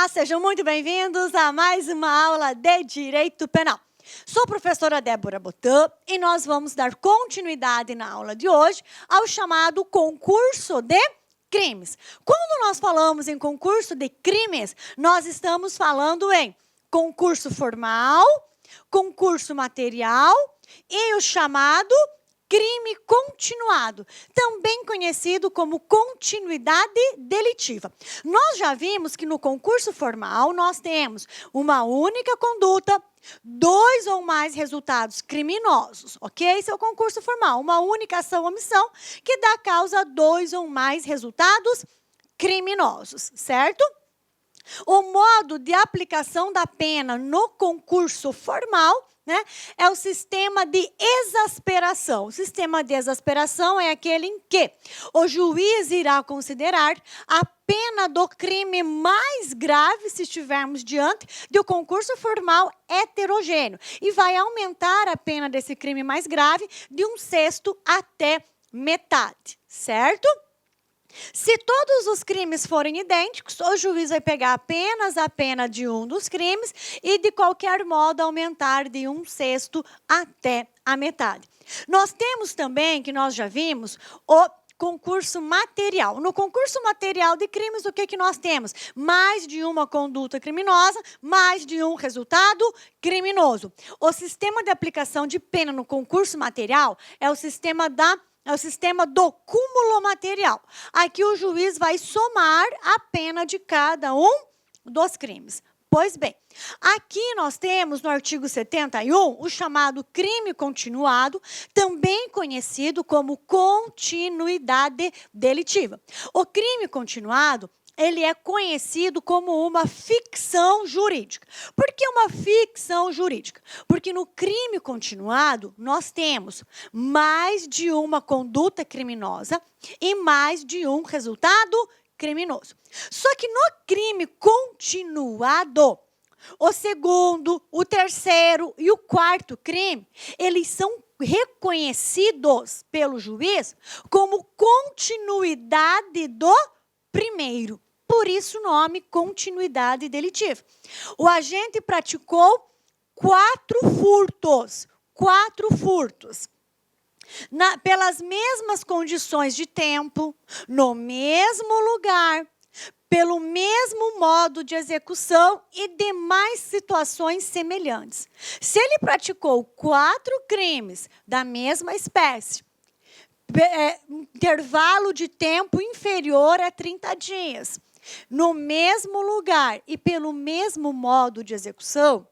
Olá, sejam muito bem-vindos a mais uma aula de Direito Penal. Sou a professora Débora Botan e nós vamos dar continuidade na aula de hoje ao chamado concurso de crimes. Quando nós falamos em concurso de crimes, nós estamos falando em concurso formal, concurso material e o chamado crime continuado, também conhecido como continuidade delitiva. Nós já vimos que no concurso formal nós temos uma única conduta, dois ou mais resultados criminosos, ok? Esse é o concurso formal, uma única ação ou omissão que dá causa a dois ou mais resultados criminosos, certo? O modo de aplicação da pena no concurso formal, é o sistema de exasperação. O sistema de exasperação é aquele em que o juiz irá considerar a pena do crime mais grave, se estivermos diante do concurso formal heterogêneo, e vai aumentar a pena desse crime mais grave de 1/6 até metade, certo? Se todos os crimes forem idênticos, o juiz vai pegar apenas a pena de um dos crimes e, de qualquer modo, aumentar de 1/6 até a metade. Nós temos também, que nós já vimos, o concurso material. No concurso material de crimes, o que nós temos? Mais de uma conduta criminosa, mais de um resultado criminoso. O sistema de aplicação de pena no concurso material é o sistema do cúmulo material. Aqui o juiz vai somar a pena de cada um dos crimes. Pois bem, aqui nós temos no artigo 71 o chamado crime continuado, também conhecido como continuidade delitiva. O crime continuado, ele é conhecido como uma ficção jurídica. Por que uma ficção jurídica? Porque no crime continuado, nós temos mais de uma conduta criminosa e mais de um resultado criminoso. Só que no crime continuado, o segundo, o terceiro e o quarto crime, eles são reconhecidos pelo juiz como continuidade do primeiro. Por isso o nome continuidade delitiva. O agente praticou 4 furtos. Pelas mesmas condições de tempo, no mesmo lugar, pelo mesmo modo de execução e demais situações semelhantes. Se ele praticou 4 crimes da mesma espécie, intervalo de tempo inferior a 30 dias, no mesmo lugar e pelo mesmo modo de execução,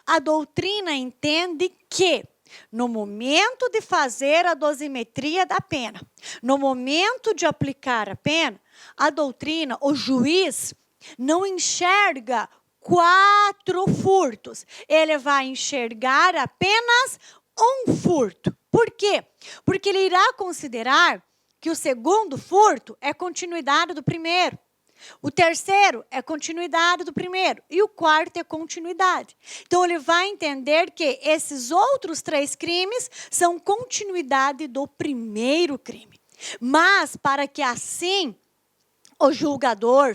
a doutrina entende que, no momento de fazer a dosimetria da pena, no momento de aplicar a pena, a doutrina, o juiz, não enxerga 4 furtos. Ele vai enxergar apenas um furto. Por quê? Porque ele irá considerar que o segundo furto é continuidade do primeiro. O terceiro é continuidade do primeiro. E o quarto é continuidade. Então, ele vai entender que esses outros 3 crimes são continuidade do primeiro crime. Mas, para que assim o julgador,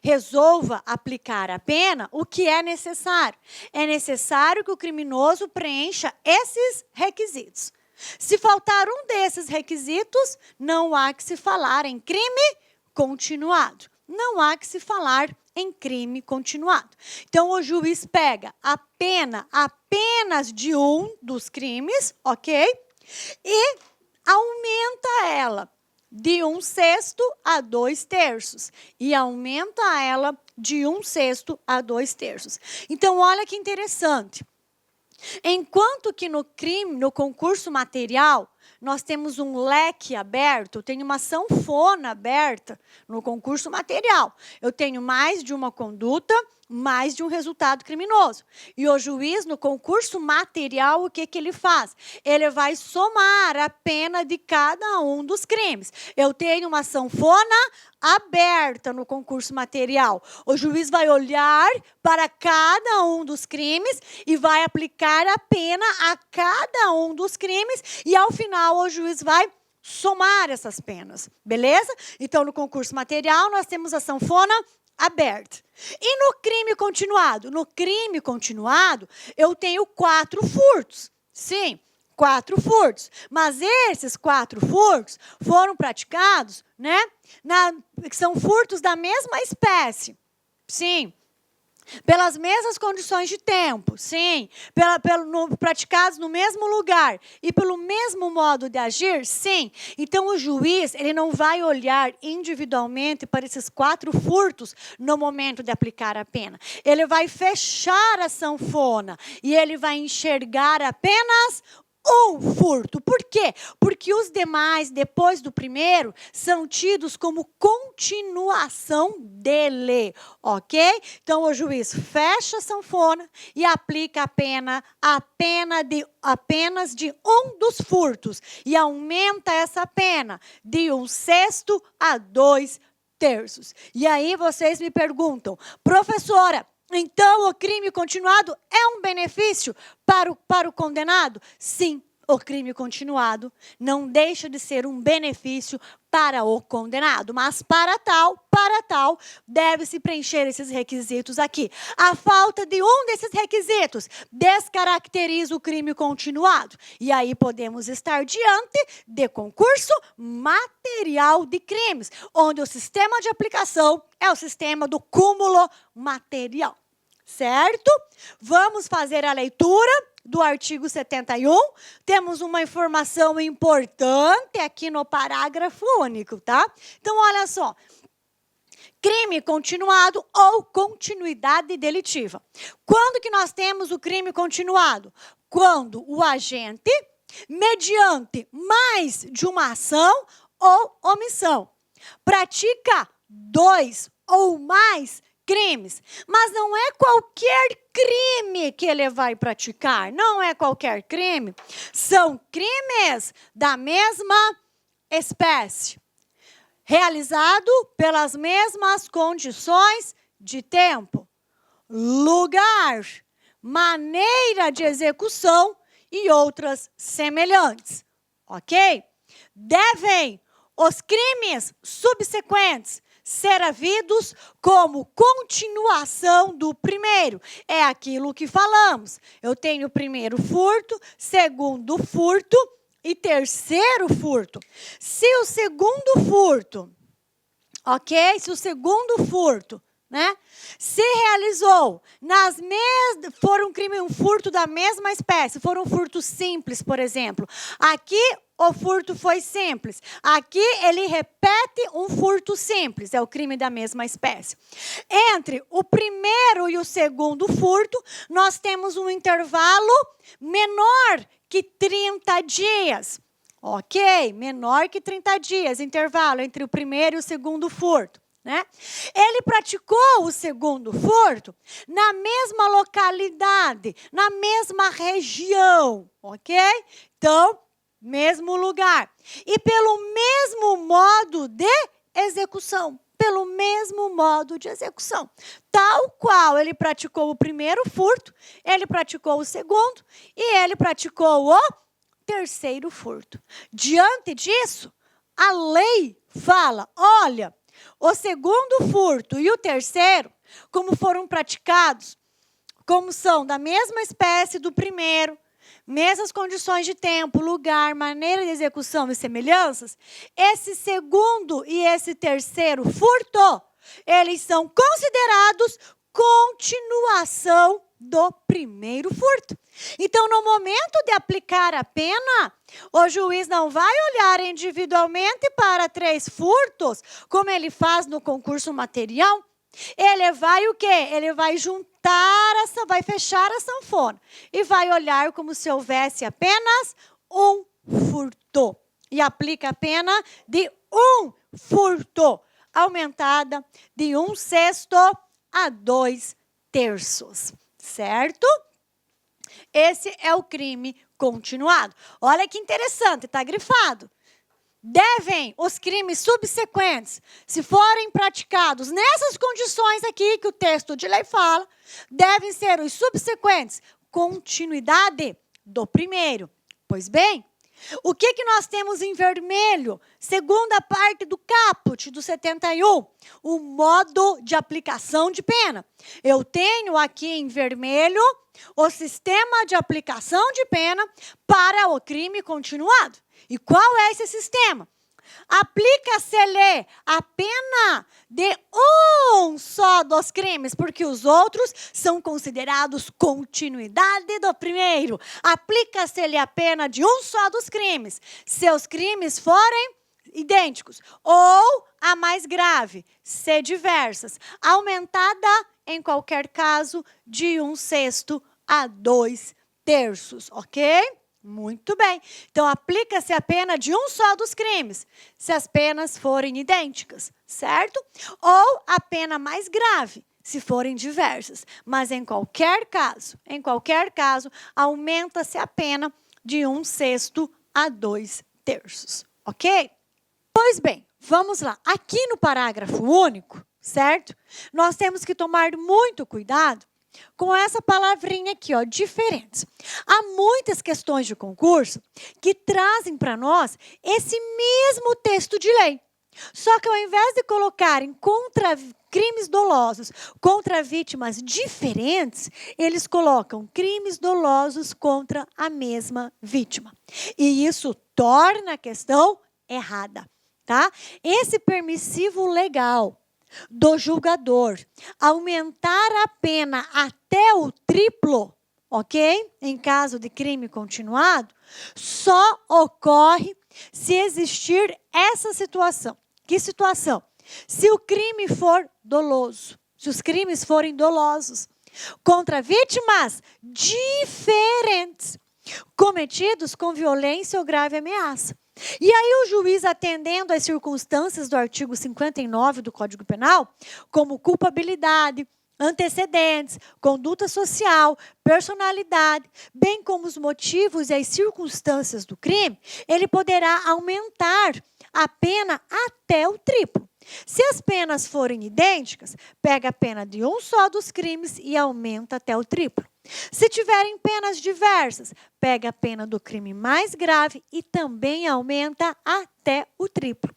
resolva aplicar a pena, o que é necessário? É necessário que o criminoso preencha esses requisitos. Se faltar um desses requisitos, não há que se falar em crime continuado. Não há que se falar em crime continuado. Então, o juiz pega a pena apenas de um dos crimes, ok? E aumenta ela de 1/6 a 2/3. E aumenta ela de 1/6 a 2/3. Então, olha que interessante. Enquanto que no crime, no concurso material, nós temos um leque aberto, tem uma sanfona aberta no concurso material. Eu tenho mais de uma conduta, mais de um resultado criminoso. E o juiz, no concurso material, o que ele faz? Ele vai somar a pena de cada um dos crimes. Eu tenho uma sanfona aberta no concurso material. O juiz vai olhar para cada um dos crimes e vai aplicar a pena a cada um dos crimes e, ao final, o juiz vai somar essas penas, beleza? Então, no concurso material, nós temos a sanfona aberta. E no crime continuado? No crime continuado, eu tenho 4 furtos. Sim, 4 furtos. Mas esses 4 furtos foram praticados, né? São furtos da mesma espécie. Sim. Pelas mesmas condições de tempo, sim. Praticados no mesmo lugar e pelo mesmo modo de agir, sim. Então, o juiz ele não vai olhar individualmente para esses 4 furtos no momento de aplicar a pena. Ele vai fechar a sanfona e ele vai enxergar apenas um furto. Por quê? Porque os demais, depois do primeiro, são tidos como continuação dele, ok? Então, o juiz fecha a sanfona e aplica apenas de um dos furtos e aumenta essa pena de 1/6 a 2/3. E aí vocês me perguntam, professora, então, o crime continuado é um benefício para o condenado? Sim, o crime continuado não deixa de ser um benefício para o condenado. Mas para tal, deve-se preencher esses requisitos aqui. A falta de um desses requisitos descaracteriza o crime continuado. E aí podemos estar diante de concurso material de crimes, onde o sistema de aplicação é o sistema do cúmulo material. Certo? Vamos fazer a leitura do artigo 71. Temos uma informação importante aqui no parágrafo único, tá? Então, olha só. Crime continuado ou continuidade delitiva. Quando que nós temos o crime continuado? Quando o agente, mediante mais de uma ação ou omissão, pratica 2 ou mais crimes, mas não é qualquer crime que ele vai praticar, não é qualquer crime, são crimes da mesma espécie, realizado pelas mesmas condições de tempo, lugar, maneira de execução e outras semelhantes, ok? Devem os crimes subsequentes ser havidos como continuação do primeiro. É aquilo que falamos. Eu tenho o primeiro furto, segundo furto e terceiro furto. Se o segundo furto, ok? Se o segundo furto, né, se realizou for um furto da mesma espécie, for um furto simples, por exemplo. Aqui o furto foi simples. Aqui ele repete um furto simples, é o crime da mesma espécie. Entre o primeiro e o segundo furto, nós temos um intervalo menor que 30 dias. Ok? Menor que 30 dias, intervalo entre o primeiro e o segundo furto. Né? Ele praticou o segundo furto na mesma localidade, na mesma região, ok? Então, mesmo lugar. E pelo mesmo modo de execução. Pelo mesmo modo de execução. Tal qual ele praticou o primeiro furto, ele praticou o segundo e ele praticou o terceiro furto. Diante disso, a lei fala, olha, o segundo furto e o terceiro, como foram praticados, como são da mesma espécie do primeiro, mesmas condições de tempo, lugar, maneira de execução e semelhanças, esse segundo e esse terceiro furto, eles são considerados continuação do primeiro furto. Então, no momento de aplicar a pena, o juiz não vai olhar individualmente para 3 furtos, como ele faz no concurso material. Ele vai o quê? Ele vai vai fechar a sanfona e vai olhar como se houvesse apenas um furto. E aplica a pena de um furto, aumentada de 1/6 a 2/3. Certo? Esse é o crime continuado. Olha que interessante, está grifado. Devem os crimes subsequentes, se forem praticados nessas condições aqui que o texto de lei fala, devem ser os subsequentes continuidade do primeiro. Pois bem, O que nós temos em vermelho? Segunda parte do caput do 71, o modo de aplicação de pena. Eu tenho aqui em vermelho o sistema de aplicação de pena para o crime continuado. E qual é esse sistema? Aplica-se-lhe a pena de um só dos crimes, porque os outros são considerados continuidade do primeiro. Aplica-se-lhe a pena de um só dos crimes, se os crimes forem idênticos, ou a mais grave, se diversas, aumentada em qualquer caso de 1/6 a 2/3, ok? Muito bem. Então, aplica-se a pena de um só dos crimes, se as penas forem idênticas, certo? Ou a pena mais grave, se forem diversas. Mas, em qualquer caso, aumenta-se a pena de 1/6 a 2/3, ok? Pois bem, vamos lá. Aqui no parágrafo único, certo? Nós temos que tomar muito cuidado com essa palavrinha aqui, ó, diferentes. Há muitas questões de concurso que trazem para nós esse mesmo texto de lei. Só que ao invés de colocarem contra crimes dolosos contra vítimas diferentes, eles colocam crimes dolosos contra a mesma vítima. E isso torna a questão errada, tá? Esse permissivo legal do julgador aumentar a pena até o triplo, ok? Em caso de crime continuado, só ocorre se existir essa situação. Que situação? Se o crime for doloso, se os crimes forem dolosos, contra vítimas diferentes, cometidos com violência ou grave ameaça. E aí o juiz, atendendo às circunstâncias do artigo 59 do Código Penal, como culpabilidade, antecedentes, conduta social, personalidade, bem como os motivos e as circunstâncias do crime, ele poderá aumentar a pena até o triplo. Se as penas forem idênticas, pega a pena de um só dos crimes e aumenta até o triplo. Se tiverem penas diversas, pega a pena do crime mais grave e também aumenta até o triplo.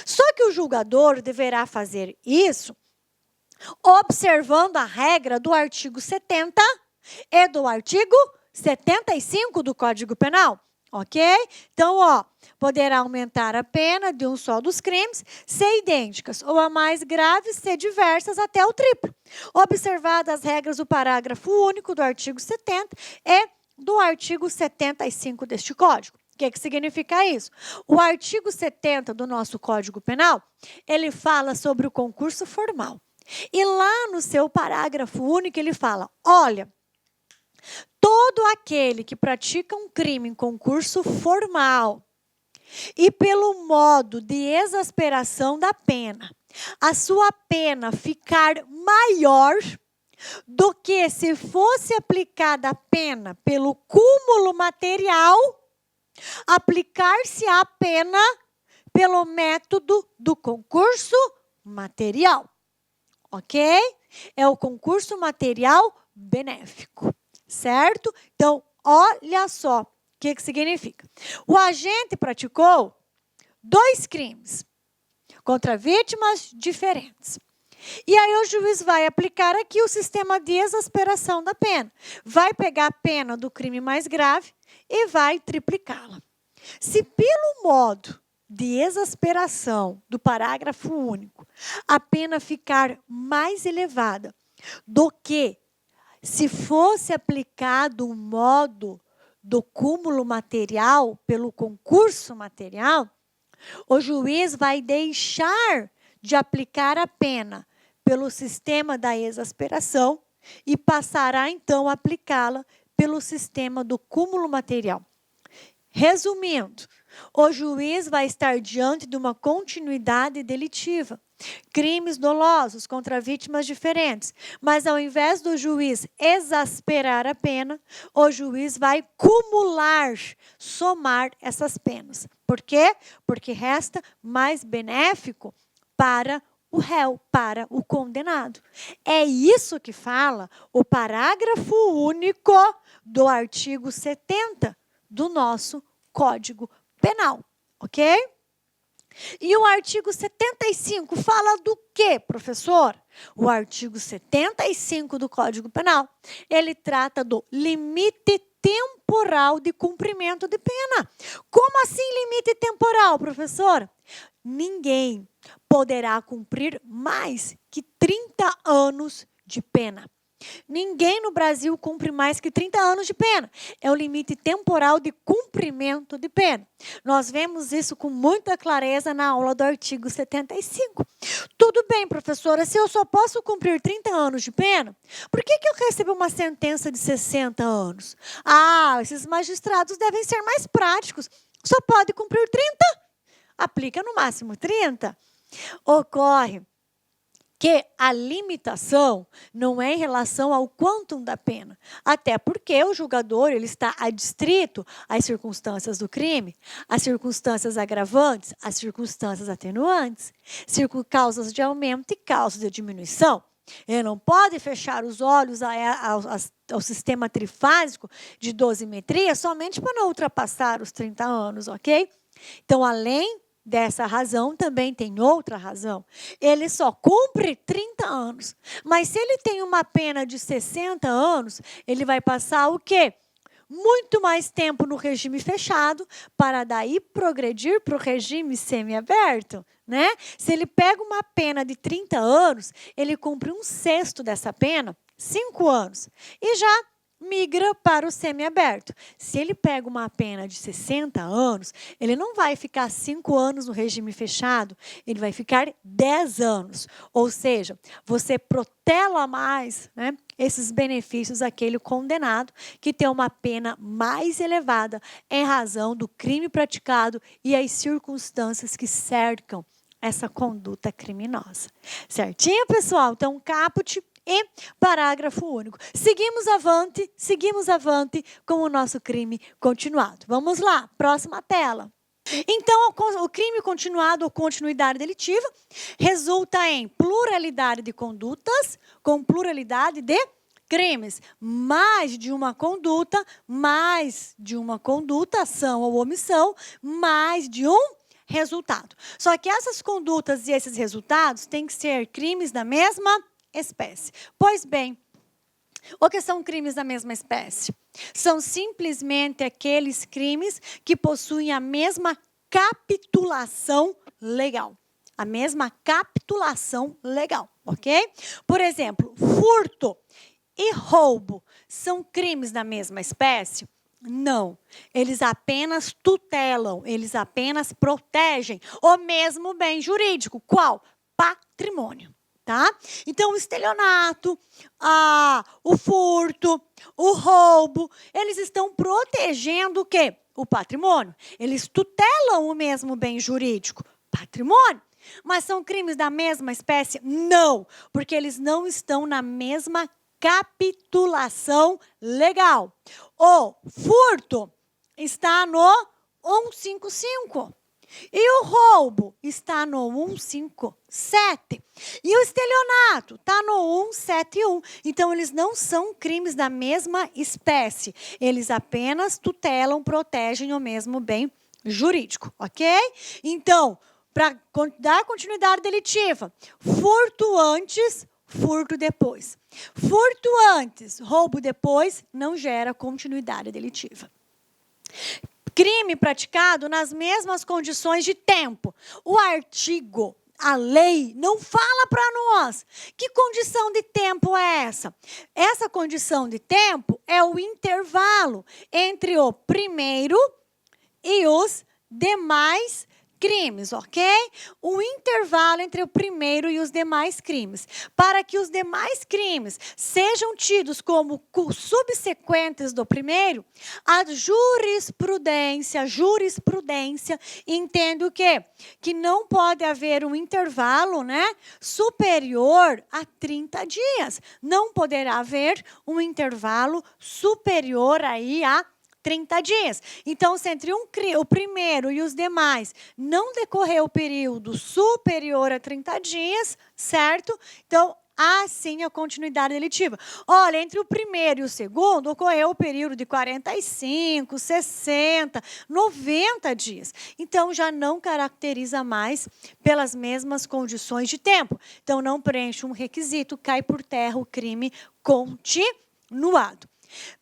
Só que o julgador deverá fazer isso observando a regra do artigo 70 e do artigo 75 do Código Penal. Ok? Então, ó, poderá aumentar a pena de um só dos crimes, ser idênticas, ou a mais grave, ser diversas até o triplo. Observadas as regras do parágrafo único do artigo 70 e do artigo 75 deste Código. O que significa isso? O artigo 70 do nosso Código Penal, ele fala sobre o concurso formal. E lá no seu parágrafo único, ele fala, olha, todo aquele que pratica um crime em concurso formal e pelo modo de exasperação da pena, a sua pena ficar maior do que se fosse aplicada a pena pelo cúmulo material, aplicar-se a pena pelo método do concurso material. Ok? É o concurso material benéfico. Certo? Então, olha só o que significa. O agente praticou 2 crimes contra vítimas diferentes. E aí o juiz vai aplicar aqui o sistema de exasperação da pena. Vai pegar a pena do crime mais grave e vai triplicá-la. Se pelo modo de exasperação do parágrafo único a pena ficar mais elevada do que se fosse aplicado o modo do cúmulo material pelo concurso material, o juiz vai deixar de aplicar a pena pelo sistema da exasperação e passará, então, a aplicá-la pelo sistema do cúmulo material. Resumindo, o juiz vai estar diante de uma continuidade delitiva. Crimes dolosos contra vítimas diferentes. Mas ao invés do juiz exasperar a pena, o juiz vai cumular, somar essas penas. Por quê? Porque resta mais benéfico para o réu, para o condenado. É isso que fala o parágrafo único do artigo 70 do nosso Código Penal, ok? E o artigo 75 fala do quê, professor? O artigo 75 do Código Penal, ele trata do limite temporal de cumprimento de pena. Como assim limite temporal, professor? Ninguém poderá cumprir mais que 30 anos de pena. Ninguém no Brasil cumpre mais que 30 anos de pena. É o limite temporal de cumprimento de pena. Nós vemos isso com muita clareza na aula do artigo 75. Tudo bem, professora, se eu só posso cumprir 30 anos de pena, por que eu recebo uma sentença de 60 anos? Ah, esses magistrados devem ser mais práticos. Só pode cumprir 30? Aplica no máximo 30. Ocorre que a limitação não é em relação ao quantum da pena, até porque o julgador ele está adstrito às circunstâncias do crime, às circunstâncias agravantes, às circunstâncias atenuantes, causas de aumento e causas de diminuição. Ele não pode fechar os olhos ao sistema trifásico de dosimetria somente para não ultrapassar os 30 anos, ok? Então, além dessa razão, também tem outra razão. Ele só cumpre 30 anos. Mas se ele tem uma pena de 60 anos, ele vai passar o quê? Muito mais tempo no regime fechado para daí progredir para o regime semiaberto, né? Se ele pega uma pena de 30 anos, ele cumpre 1/6 dessa pena, 5 anos, e já migra para o semiaberto. Se ele pega uma pena de 60 anos, ele não vai ficar 5 anos no regime fechado, ele vai ficar 10 anos. Ou seja, você protela mais, né, esses benefícios àquele condenado que tem uma pena mais elevada em razão do crime praticado e as circunstâncias que cercam essa conduta criminosa. Certinho, pessoal? Então, caput e parágrafo único. Seguimos avante com o nosso crime continuado. Vamos lá, próxima tela. Então, o crime continuado ou continuidade delitiva resulta em pluralidade de condutas com pluralidade de crimes. Mais de uma conduta, ação ou omissão, mais de um resultado. Só que essas condutas e esses resultados têm que ser crimes da mesma espécie. Pois bem, o que são crimes da mesma espécie? São simplesmente aqueles crimes que possuem a mesma capitulação legal. A mesma capitulação legal, ok? Por exemplo, furto e roubo são crimes da mesma espécie? Não. Eles apenas tutelam, eles apenas protegem o mesmo bem jurídico. Qual? Patrimônio. Tá? Então, o estelionato, o furto, o roubo, eles estão protegendo o quê? O patrimônio. Eles tutelam o mesmo bem jurídico, patrimônio. Mas são crimes da mesma espécie? Não, porque eles não estão na mesma capitulação legal. O furto está no 155. E o roubo está no 157. E o estelionato está no 171. Então, eles não são crimes da mesma espécie. Eles apenas tutelam, protegem o mesmo bem jurídico, ok? Então, para dar continuidade delitiva, furto antes, furto depois. Furto antes, roubo depois, não gera continuidade delitiva. Crime praticado nas mesmas condições de tempo. O artigo, a lei, não fala para nós. Que condição de tempo é essa? Essa condição de tempo é o intervalo entre o primeiro e os demais crimes, ok? O intervalo entre o primeiro e os demais crimes. Para que os demais crimes sejam tidos como subsequentes do primeiro, a jurisprudência entende o quê? Que não pode haver um intervalo, né, superior a 30 dias. Não poderá haver um intervalo superior aí a 30 dias. Então, se entre o primeiro e os demais não decorrer o período superior a 30 dias, certo? Então, assim a continuidade delitiva. Olha, entre o primeiro e o segundo, ocorreu o período de 45, 60, 90 dias. Então, já não caracteriza mais pelas mesmas condições de tempo. Então, não preenche um requisito, cai por terra o crime continuado.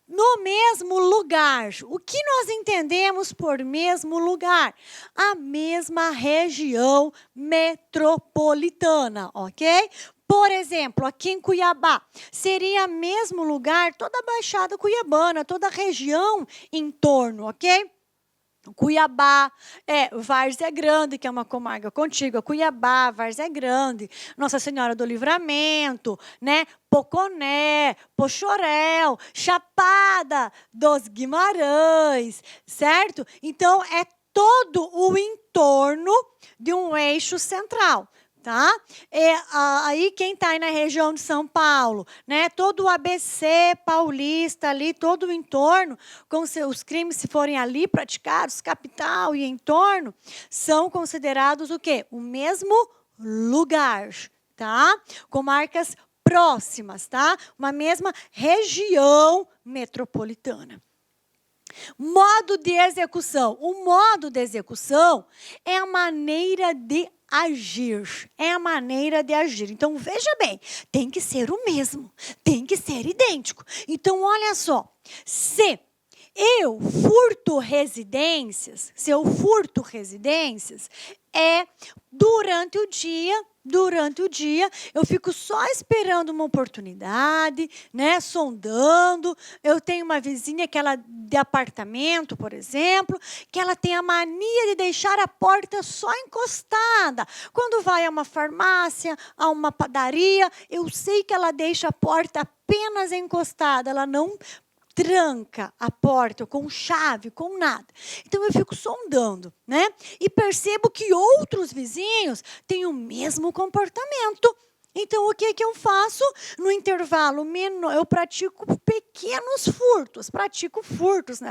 No mesmo lugar. O que nós entendemos por mesmo lugar? A mesma região metropolitana, ok? Por exemplo, aqui em Cuiabá, seria mesmo lugar toda a Baixada Cuiabana, toda a região em torno, ok? Cuiabá, Várzea Grande, que é uma comarca contígua, Cuiabá, Várzea Grande, Nossa Senhora do Livramento, né? Poconé, Poxoréu, Chapada dos Guimarães, certo? Então, é todo o entorno de um eixo central. Tá? Aí quem está aí na região de São Paulo, né? Todo o ABC paulista ali, todo o entorno, com os crimes se forem ali praticados, capital e entorno, são considerados o quê? O mesmo lugar, tá? Comarcas próximas, tá? Uma mesma região metropolitana. Modo de execução. O modo de execução é a maneira de agir. É a maneira de agir. Então, veja bem, tem que ser o mesmo, tem que ser idêntico. Então, olha só, se eu furto residências, é durante o dia, eu fico só esperando uma oportunidade, né, sondando. Eu tenho uma vizinha que ela de apartamento, por exemplo, que ela tem a mania de deixar a porta só encostada. Quando vai a uma farmácia, a uma padaria, eu sei que ela deixa a porta apenas encostada, ela não tranca a porta com chave, com nada. Então, eu fico sondando, né? E percebo que outros vizinhos têm o mesmo comportamento. Então, o que eu faço? No intervalo menor, eu pratico pequenos furtos. Pratico furtos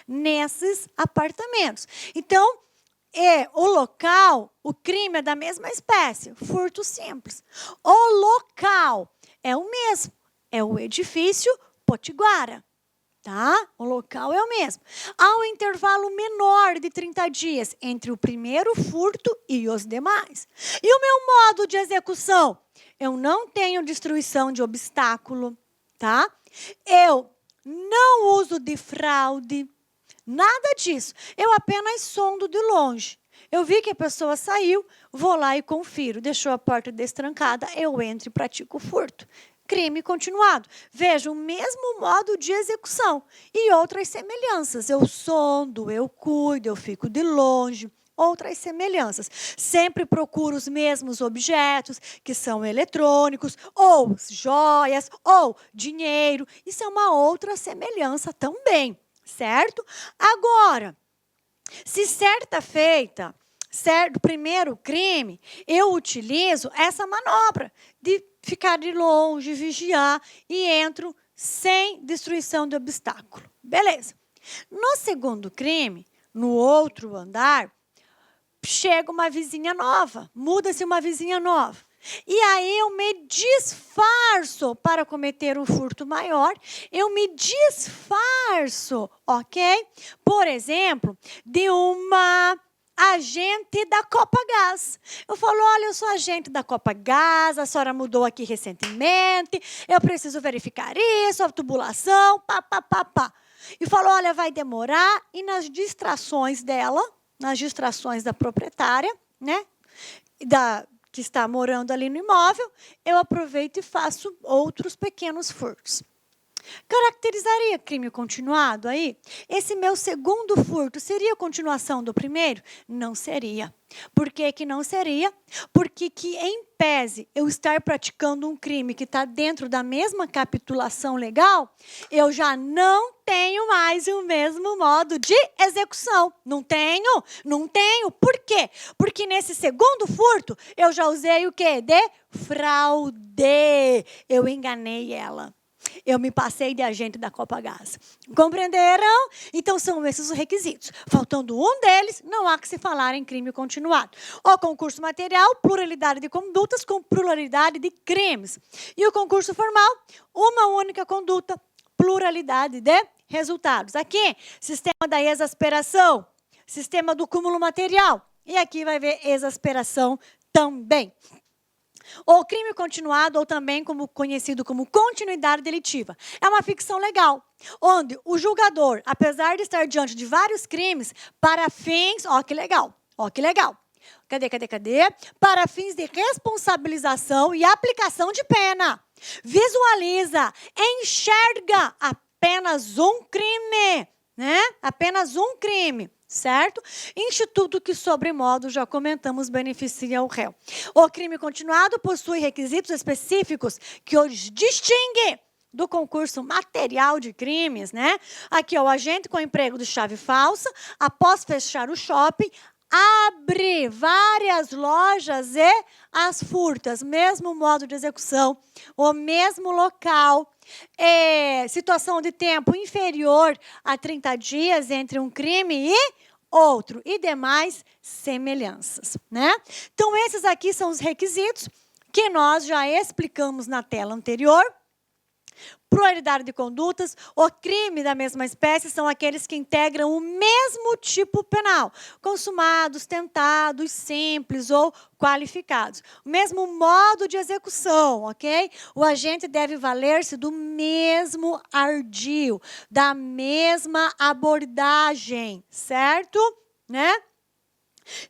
nesses apartamentos. Então, o local, o crime é da mesma espécie. Furto simples. O local é o mesmo. É o edifício Potiguara. Tá? O local é o mesmo. Há um intervalo menor de 30 dias entre o primeiro furto e os demais. E o meu modo de execução? Eu não tenho destruição de obstáculo, tá? Eu não uso de fraude, nada disso. Eu apenas sondo de longe. Eu vi que a pessoa saiu, vou lá e confiro. Deixou a porta destrancada, eu entro e pratico o furto. Crime continuado. Veja, o mesmo modo de execução e outras semelhanças. Eu sondo, eu cuido, eu fico de longe. Outras semelhanças. Sempre procuro os mesmos objetos, que são eletrônicos, ou joias, ou dinheiro. Isso é uma outra semelhança também, certo? Agora, se certa feita, certo, primeiro crime, eu utilizo essa manobra de ficar de longe, vigiar e entro sem destruição de obstáculo. Beleza. No segundo crime, no outro andar, chega uma vizinha nova, muda-se uma vizinha nova. E aí eu me disfarço para cometer um furto maior. Eu me disfarço, ok? Por exemplo, de uma agente da Copagaz. Eu falo, olha, eu sou agente da Copagaz, a senhora mudou aqui recentemente, eu preciso verificar isso, a tubulação, pá. E falo, olha, vai demorar, e nas distrações dela, nas distrações da proprietária, né, que está morando ali no imóvel, eu aproveito e faço outros pequenos furtos. Caracterizaria crime continuado aí? Esse meu segundo furto seria a continuação do primeiro? Não seria. Por que não seria? Porque que em pese eu estar praticando um crime que está dentro da mesma capitulação legal, eu já não tenho mais o mesmo modo de execução. Não tenho. Por quê? Porque nesse segundo furto, eu já usei o quê? De fraude. Eu enganei ela. eu me passei de agente da Copagaz. Compreenderam? Então, são esses os requisitos. Faltando um deles, não há que se falar em crime continuado. O concurso material, pluralidade de condutas com pluralidade de crimes. E o concurso formal, uma única conduta, pluralidade de resultados. Aqui, sistema da exasperação, sistema do cúmulo material. E aqui vai ver exasperação também. O crime continuado, ou também conhecido como continuidade delitiva. É uma ficção legal, onde o julgador, apesar de estar diante de vários crimes, para fins... Ó, que legal. Ó, que legal. Cadê? Para fins de responsabilização e aplicação de pena. Visualiza, enxerga apenas um crime, né? Apenas um crime. Certo? Instituto que, sobremodo, já comentamos, beneficia o réu. O crime continuado possui requisitos específicos que os distingue do concurso material de crimes, né? Aqui, ó, o agente com emprego de chave falsa, após fechar o shopping, abre várias lojas e as furtas, mesmo modo de execução, o mesmo local, situação de tempo inferior a 30 dias entre um crime e outro, e demais semelhanças, né? Então, esses aqui são os requisitos que nós já explicamos na tela anterior. Pluralidade de condutas, o crime da mesma espécie são aqueles que integram o mesmo tipo penal, consumados, tentados, simples ou qualificados. O mesmo modo de execução, ok? O agente deve valer-se do mesmo ardil, da mesma abordagem, certo? Né?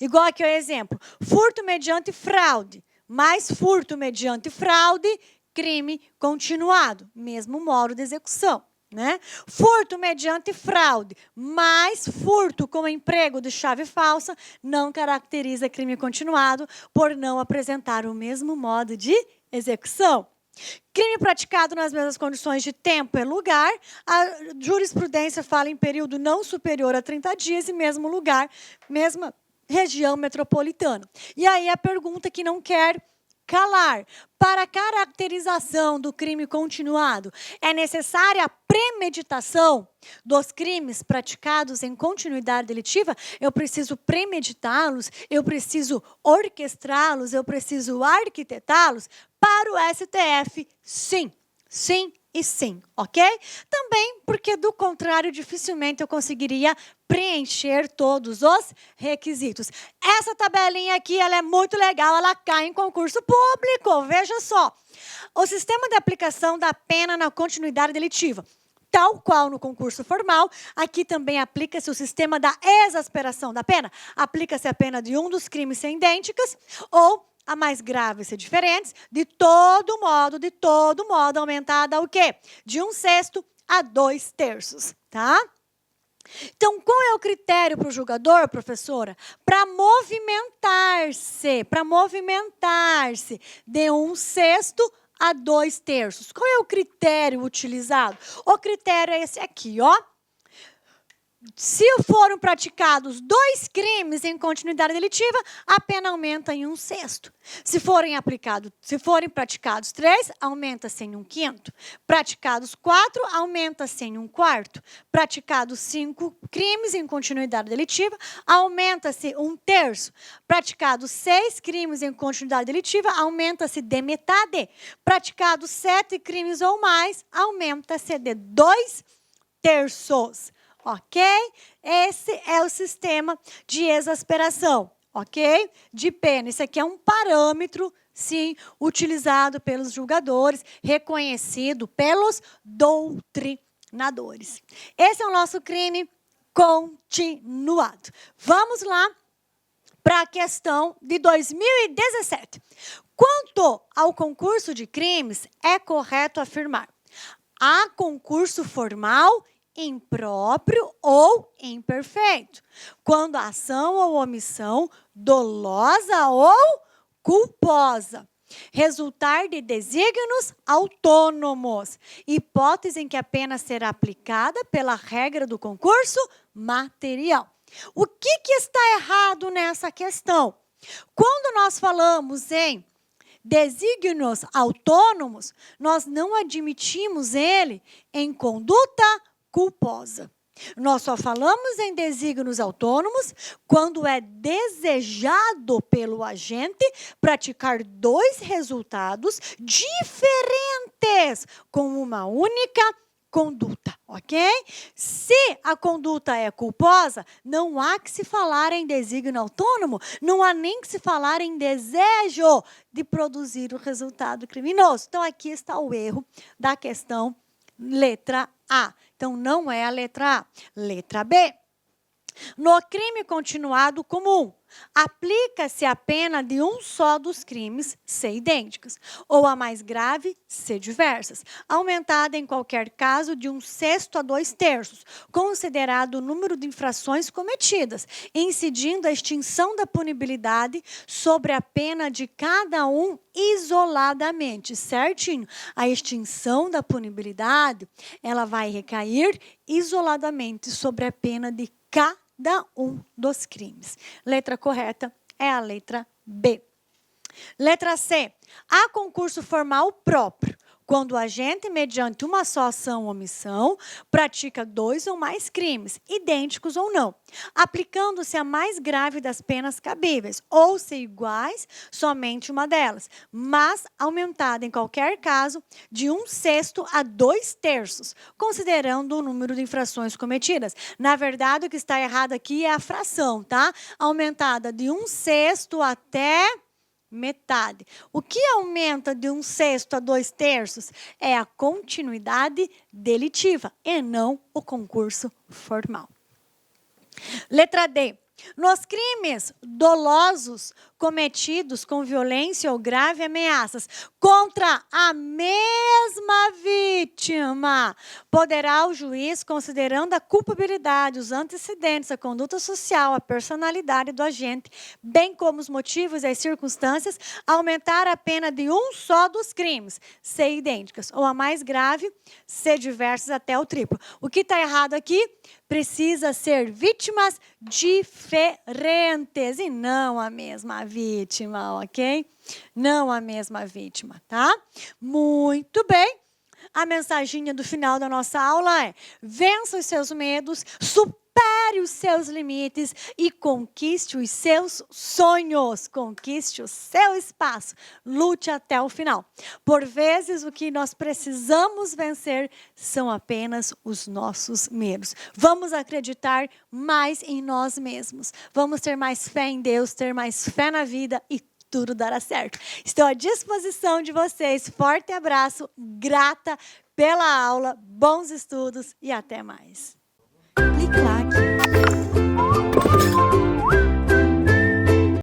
Igual aqui o exemplo, furto mediante fraude, mais furto mediante fraude, crime continuado, mesmo modo de execução, né? Furto mediante fraude, mais furto com emprego de chave falsa, não caracteriza crime continuado por não apresentar o mesmo modo de execução. Crime praticado nas mesmas condições de tempo e lugar, a jurisprudência fala em período não superior a 30 dias e mesmo lugar, mesma região metropolitana. E aí a pergunta que não quer calar. Para a caracterização do crime continuado, é necessária a premeditação dos crimes praticados em continuidade delitiva? Eu preciso premeditá-los, eu preciso orquestrá-los, eu preciso arquitetá-los? Para o STF, sim. Sim e sim, ok? Também porque, do contrário, dificilmente eu conseguiria preencher todos os requisitos. Essa tabelinha aqui, ela é muito legal, ela cai em concurso público, veja só. O sistema de aplicação da pena na continuidade delitiva. Tal qual no concurso formal, aqui também aplica-se o sistema da exasperação da pena. Aplica-se a pena de um dos crimes sem idênticas ou a mais grave ser diferentes, de todo modo, aumentada o quê? De 1/6 a 2/3, tá? Então, qual é o critério para o julgador, professora? Para movimentar-se de 1/6 a 2/3. Qual é o critério utilizado? O critério é esse aqui, ó. Se foram praticados 2 crimes em continuidade delitiva, a pena aumenta em 1/6. Se forem praticados 3, aumenta-se em 1/5. Praticados 4, aumenta-se em 1/4. Praticados 5 crimes em continuidade delitiva, aumenta-se 1/3. Praticados 6 crimes em continuidade delitiva, aumenta-se de metade. Praticados 7 crimes ou mais, aumenta-se de 2/3. Ok? Esse é o sistema de exasperação, ok? De pena. Isso aqui é um parâmetro, sim, utilizado pelos julgadores, reconhecido pelos doutrinadores. Esse é o nosso crime continuado. Vamos lá para a questão de 2017. Quanto ao concurso de crimes, é correto afirmar: há concurso formal, impróprio ou imperfeito, quando a ação ou omissão dolosa ou culposa resultar de desígnios autônomos, hipótese em que a pena será aplicada pela regra do concurso material. O que está errado nessa questão? Quando nós falamos em desígnios autônomos, nós não admitimos ele em conduta culposa. Nós só falamos em desígnios autônomos quando é desejado pelo agente praticar dois resultados diferentes com uma única conduta, ok? Se a conduta é culposa, não há que se falar em desígnio autônomo, não há nem que se falar em desejo de produzir o resultado criminoso. Então, aqui está o erro da questão letra A. Então, não é a letra A. Letra B. No crime continuado comum, aplica-se a pena de um só dos crimes ser idênticos, ou a mais grave ser diversas, aumentada em qualquer caso de 1/6 a 2/3, considerado o número de infrações cometidas, incidindo a extinção da punibilidade sobre a pena de cada um isoladamente, certinho? A extinção da punibilidade, ela vai recair isoladamente sobre a pena de cada um dos crimes. Letra correta é a letra B. Letra C. Há concurso formal próprio, quando o agente, mediante uma só ação ou omissão, pratica 2 ou mais crimes, idênticos ou não, aplicando-se a mais grave das penas cabíveis, ou se iguais, somente uma delas, mas aumentada em qualquer caso de 1/6 a 2/3, considerando o número de infrações cometidas. Na verdade, o que está errado aqui é a fração, tá? Aumentada de 1/6 até metade. O que aumenta de 1/6 a 2/3 é a continuidade delitiva e não o concurso formal. Letra D. Nos crimes dolosos cometidos com violência ou grave ameaças contra a mesma vítima, poderá o juiz, considerando a culpabilidade, os antecedentes, a conduta social, a personalidade do agente, bem como os motivos e as circunstâncias, aumentar a pena de um só dos crimes, ser idênticas, ou a mais grave, ser diversas até o triplo. O que está errado aqui? Precisa ser vítimas diferentes e não a mesma vítima, ok? Não a mesma vítima, tá? Muito bem. A mensaginha do final da nossa aula é: vença os seus medos, supere os seus limites e conquiste os seus sonhos. Conquiste o seu espaço. Lute até o final. Por vezes, o que nós precisamos vencer são apenas os nossos medos. Vamos acreditar mais em nós mesmos. Vamos ter mais fé em Deus, ter mais fé na vida e tudo dará certo. Estou à disposição de vocês. Forte abraço, grata pela aula, bons estudos e até mais. Clique lá aqui.